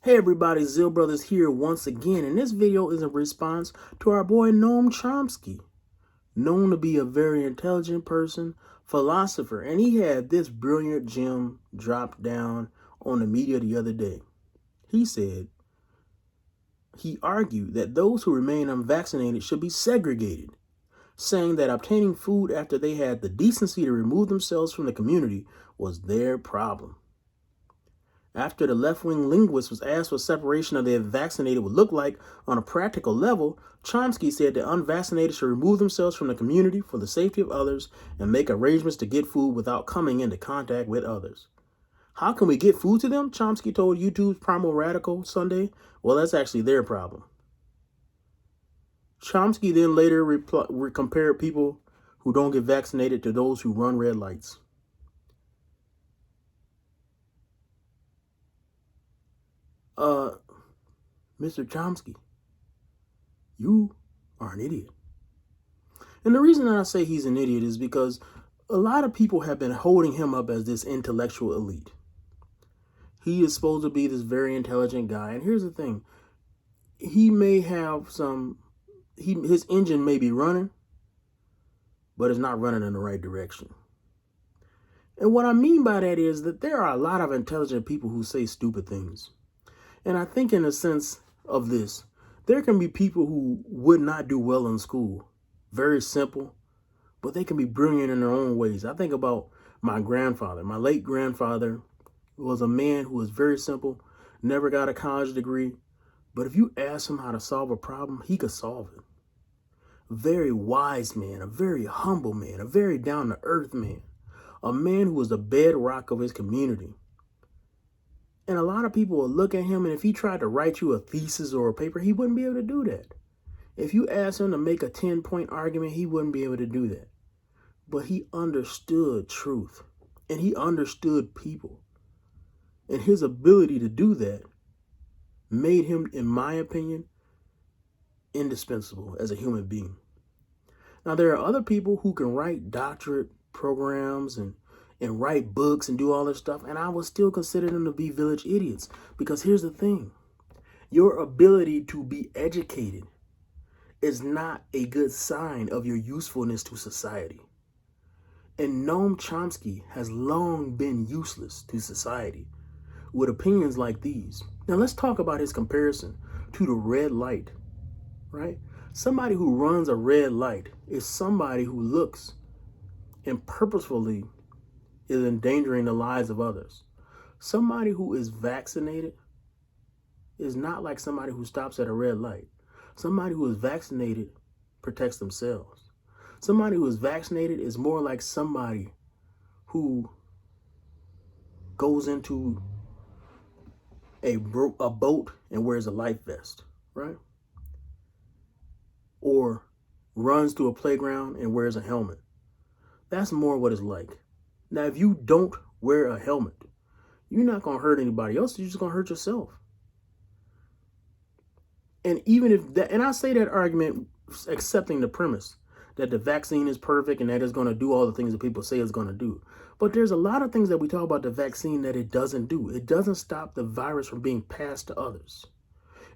Hey everybody, Zill Brothers here once again, and this video is in response to our boy Noam Chomsky, known to be a very intelligent person, philosopher, and he had this brilliant gem dropped down on the media the other day. He argued that those who remain unvaccinated should be segregated, saying that obtaining food after they had the decency to remove themselves from the community was their problem. After the left-wing linguist was asked what separation of the vaccinated would look like on a practical level, Chomsky said that unvaccinated should remove themselves from the community for the safety of others and make arrangements to get food without coming into contact with others. How can we get food to them? Chomsky told YouTube's Primal Radical Sunday. Well, that's actually their problem. Chomsky then later compared people who don't get vaccinated to those who run red lights. Mr. Chomsky, you are an idiot. And the reason I say he's an idiot is because a lot of people have been holding him up as this intellectual elite. He is supposed to be this very intelligent guy. And here's the thing. He may have his engine may be running, but it's not running in the right direction. And what I mean by that is that there are a lot of intelligent people who say stupid things. And I think in a sense of this, there can be people who would not do well in school. Very simple, but they can be brilliant in their own ways. I think about my grandfather. My late grandfather was a man who was very simple, never got a college degree. But if you ask him how to solve a problem, he could solve it. A very wise man, a very humble man, a very down-to-earth man. A man who was the bedrock of his community. And a lot of people will look at him, and if he tried to write you a thesis or a paper, he wouldn't be able to do that. If you asked him to make a 10-point argument, he wouldn't be able to do that. But he understood truth, and he understood people. And his ability to do that made him, in my opinion, indispensable as a human being. Now, there are other people who can write doctorate programs and write books and do all this stuff, and I would still consider them to be village idiots. Because here's the thing. Your ability to be educated is not a good sign of your usefulness to society. And Noam Chomsky has long been useless to society with opinions like these. Now let's talk about his comparison to the red light, right? Somebody who runs a red light is somebody who looks and purposefully is endangering the lives of others. Somebody who is vaccinated is not like somebody who stops at a red light. Somebody who is vaccinated protects themselves. Somebody who is vaccinated is more like somebody who goes into a boat and wears a life vest, right? Or runs to a playground and wears a helmet. That's more what it's like. Now, if you don't wear a helmet, you're not going to hurt anybody else. You're just going to hurt yourself. And even if that, and I say that argument accepting the premise that the vaccine is perfect and that it's going to do all the things that people say it's going to do. But there's a lot of things that we talk about the vaccine that it doesn't do. It doesn't stop the virus from being passed to others.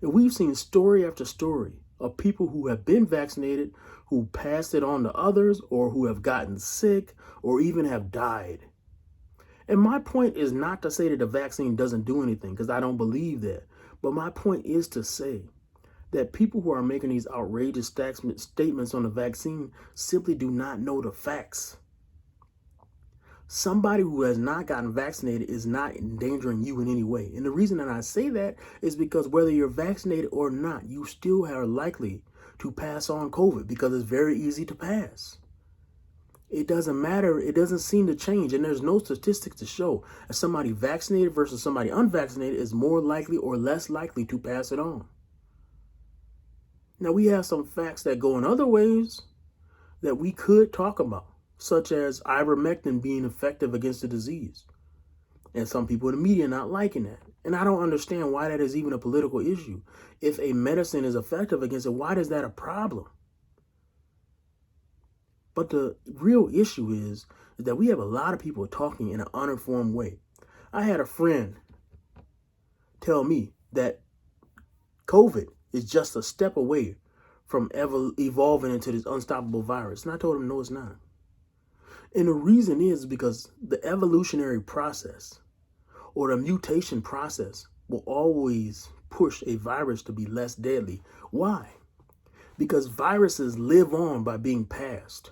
And we've seen story after story of people who have been vaccinated, who passed it on to others, or who have gotten sick, or even have died. And my point is not to say that the vaccine doesn't do anything, because I don't believe that. But my point is to say that people who are making these outrageous statements on the vaccine simply do not know the facts. Somebody who has not gotten vaccinated is not endangering you in any way. And the reason that I say that is because whether you're vaccinated or not, you still are likely to pass on COVID because it's very easy to pass. It doesn't matter. It doesn't seem to change. And there's no statistics to show that somebody vaccinated versus somebody unvaccinated is more likely or less likely to pass it on. Now, we have some facts that go in other ways that we could talk about, such as ivermectin being effective against the disease. And some people in the media not liking that. And I don't understand why that is even a political issue. If a medicine is effective against it, why is that a problem? But the real issue is that we have a lot of people talking in an uninformed way. I had a friend tell me that COVID is just a step away from evolving into this unstoppable virus. And I told him, no, it's not. And the reason is because the evolutionary process or the mutation process will always push a virus to be less deadly. Why? Because viruses live on by being passed.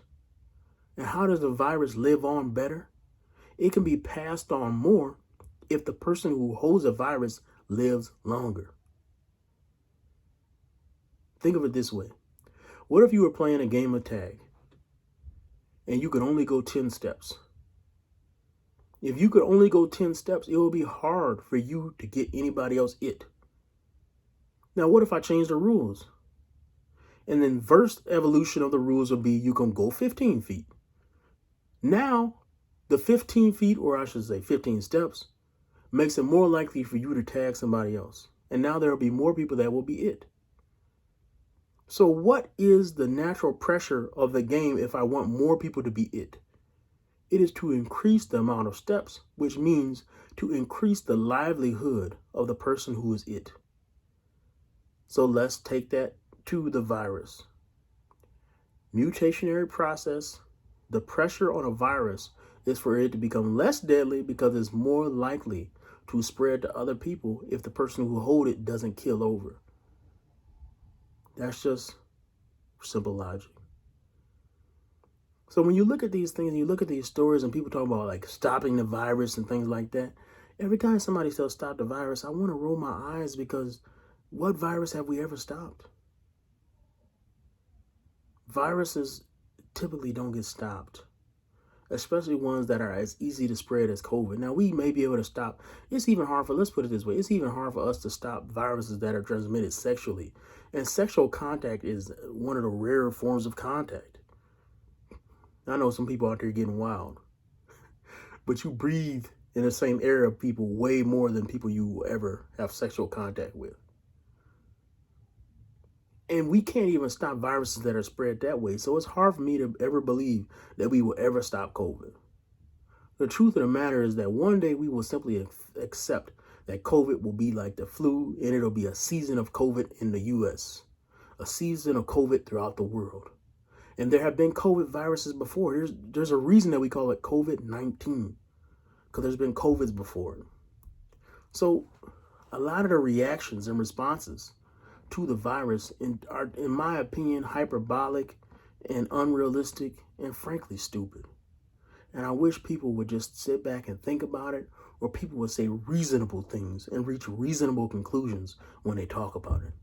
And how does the virus live on better? It can be passed on more if the person who holds a virus lives longer. Think of it this way. What if you were playing a game of tag and you could only go 10 steps? If you could only go 10 steps, it would be hard for you to get anybody else it. Now, what if I change the rules? And the inverse evolution of the rules would be you can go 15 feet. Now, the 15 feet, or I should say 15 steps, makes it more likely for you to tag somebody else. And now there will be more people that will be it. So what is the natural pressure of the game if I want more people to be it? It is to increase the amount of steps, which means to increase the livelihood of the person who is it. So let's take that to the virus. Mutationary process, the pressure on a virus is for it to become less deadly because it's more likely to spread to other people if the person who holds it doesn't kill over. That's just simple logic. So when you look at these things, and you look at these stories and people talk about like stopping the virus and things like that, every time somebody says stop the virus, I want to roll my eyes because what virus have we ever stopped? Viruses typically don't get stopped, especially ones that are as easy to spread as COVID. Now, we may be able to stop. It's even hard for, let's put it this way, it's even hard for us to stop viruses that are transmitted sexually. And sexual contact is one of the rarer forms of contact. I know some people out there getting wild, but you breathe in the same air of people way more than people you will ever have sexual contact with. And we can't even stop viruses that are spread that way. So it's hard for me to ever believe that we will ever stop COVID. The truth of the matter is that one day we will simply accept that COVID will be like the flu, and it'll be a season of COVID in the US, a season of COVID throughout the world. And there have been COVID viruses before. There's a reason that we call it COVID-19, because there's been COVIDs before. So a lot of the reactions and responses to the virus are, in my opinion, hyperbolic and unrealistic and frankly stupid. And I wish people would just sit back and think about it, or people would say reasonable things and reach reasonable conclusions when they talk about it.